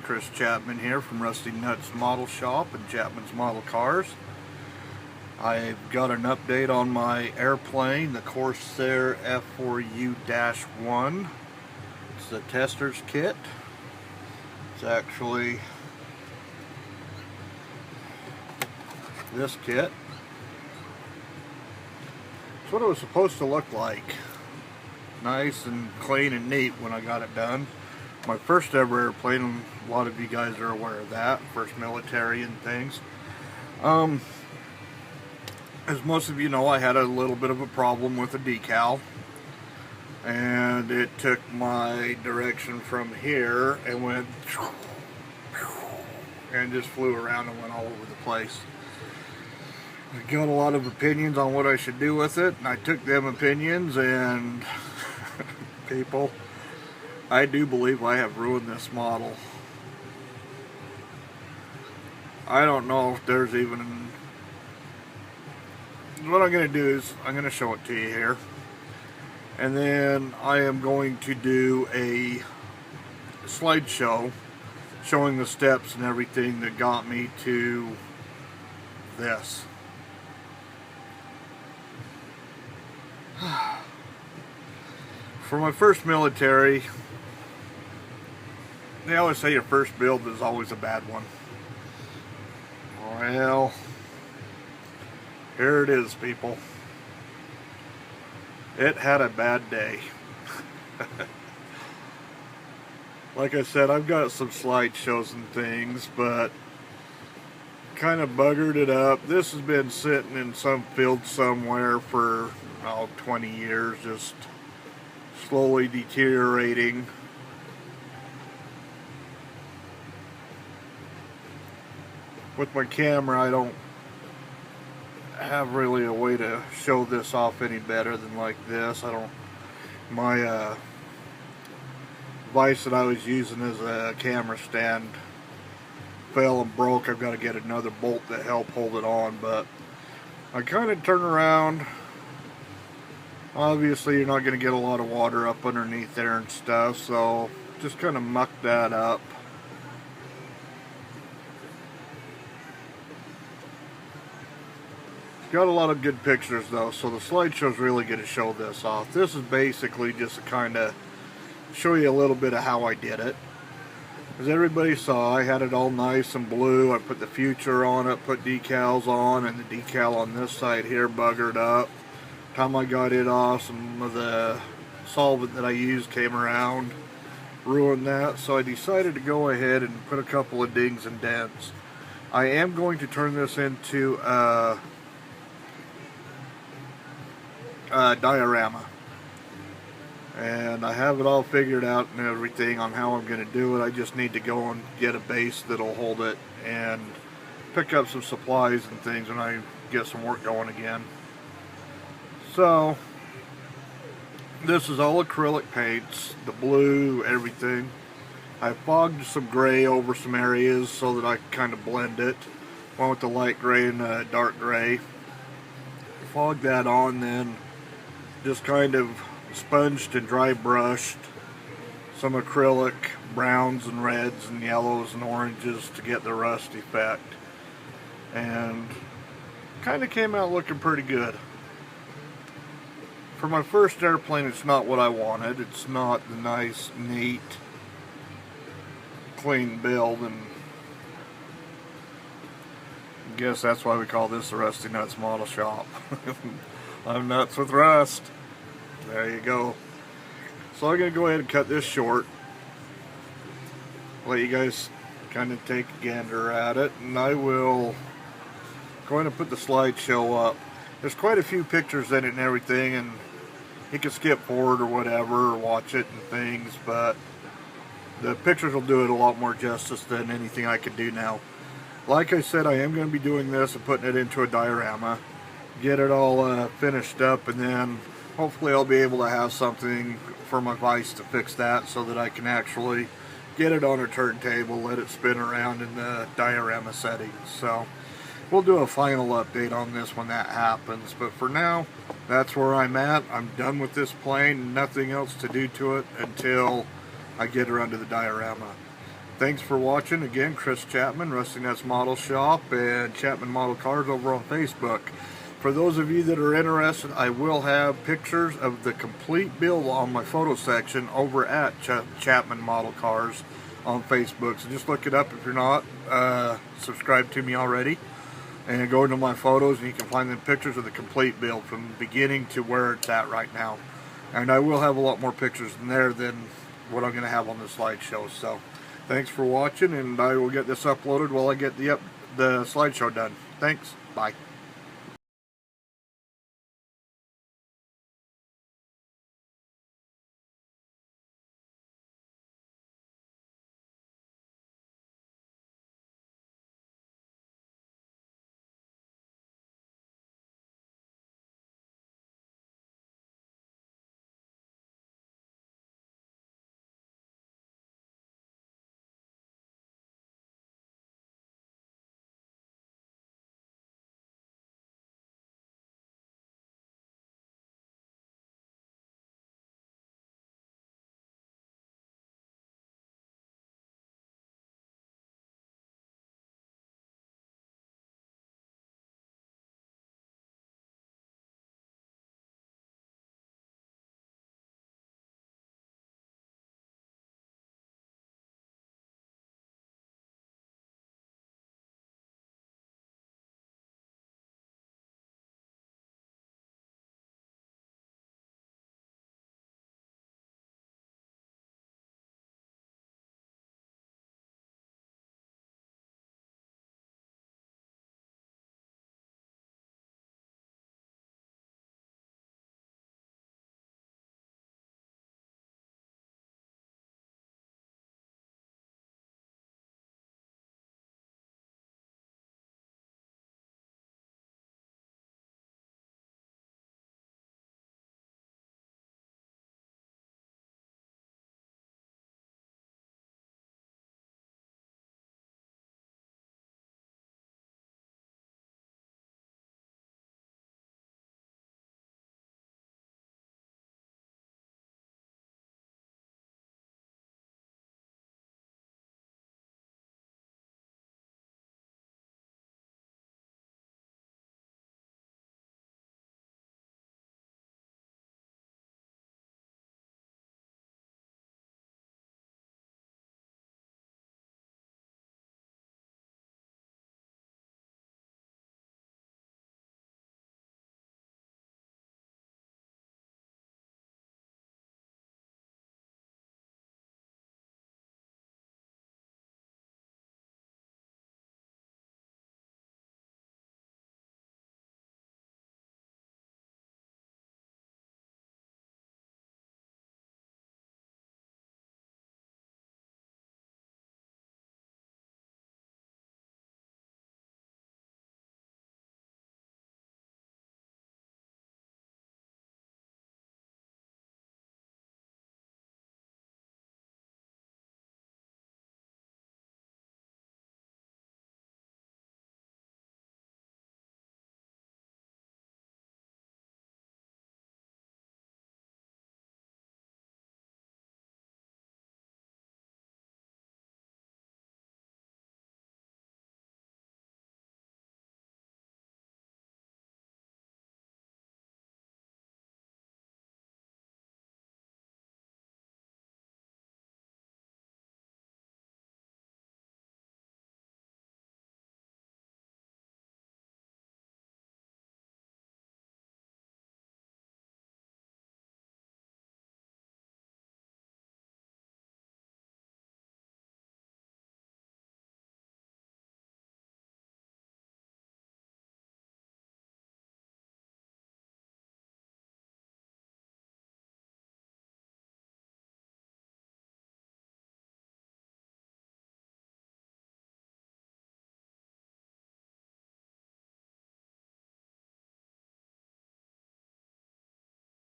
Chris Chapman here from Rusty Nuts Model Shop and Chapman's Model Cars. I've got an update on my airplane, the Corsair F4U-1. It's the Testors kit. It's actually this kit. It's what it was supposed to look like. Nice and clean and neat when I got it done. My first ever airplane, a lot of you guys are aware of that, first military and things. As most of you know, I had a little bit of a problem with a decal, and it took my direction from here and went and just flew around and went all over the place. I got a lot of opinions on what I should do with it, and I took them opinions, and people, I do believe I have ruined this model. I don't know if there's even... What I'm going to do is I'm going to show it to you here, and then I am going to do a slideshow showing the steps and everything that got me to this. For my first military, they always say your first build is always a bad one. Well, here it is, people. It had a bad day. Like I said, I've got some slideshows and things, but kind of buggered it up. This has been sitting in some field somewhere for 20 years, just slowly deteriorating. With my camera, I don't have really a way to show this off any better than like this. My device that I was using as a camera stand fell and broke. I've got to get another bolt to help hold it on, but I kind of turn around. Obviously you're not going to get a lot of water up underneath there and stuff, so just kind of muck that up. Got a lot of good pictures though, so the slideshow's really going to show this off. This is basically just to kind of show you a little bit of how I did it. As everybody saw, I had it all nice and blue. I put the future on it, put decals on, and the decal on this side here buggered up. Time I got it off, some of the solvent that I used came around, ruined that, so I decided to go ahead and put a couple of dings and dents. I am going to turn this into a diorama, and I have it all figured out and everything on how I'm going to do it. I just need to go and get a base that'll hold it and pick up some supplies and things when I get some work going again. So this is all acrylic paints, the blue, everything. I fogged some gray over some areas so that I kind of blend it. Went with the light gray and the dark gray. Fogged that on, then just kind of sponged and dry brushed some acrylic browns and reds and yellows and oranges to get the rust effect, and kind of came out looking pretty good. For my first airplane, it's not what I wanted. It's not the nice, neat, clean build, and I guess that's why we call this the Rusty Nuts Model Shop. I'm nuts with rust. There you go. So I'm going to go ahead and cut this short. Let you guys kind of take a gander at it, and I will go ahead and put the slideshow up. There's quite a few pictures in it and everything, and you can skip forward or whatever, or watch it and things, but the pictures will do it a lot more justice than anything I could do now. Like I said, I am going to be doing this and putting it into a diorama, get it all finished up, and then hopefully I'll be able to have something for my vise to fix that so that I can actually get it on a turntable, let it spin around in the diorama settings. So we'll do a final update on this when that happens, but for now, that's where I'm at. I'm done with this plane, nothing else to do to it until I get her under the diorama. Thanks for watching. Again, Chris Chapman, Rusty Nuts Model Shop and Chapman Model Cars over on Facebook. For those of you that are interested, I will have pictures of the complete build on my photo section over at Chapman Model Cars on Facebook. So just look it up if you're not subscribed to me already. And go into my photos and you can find the pictures of the complete build from the beginning to where it's at right now. And I will have a lot more pictures in there than what I'm going to have on the slideshow. So thanks for watching, and I will get this uploaded while I get the slideshow done. Thanks. Bye.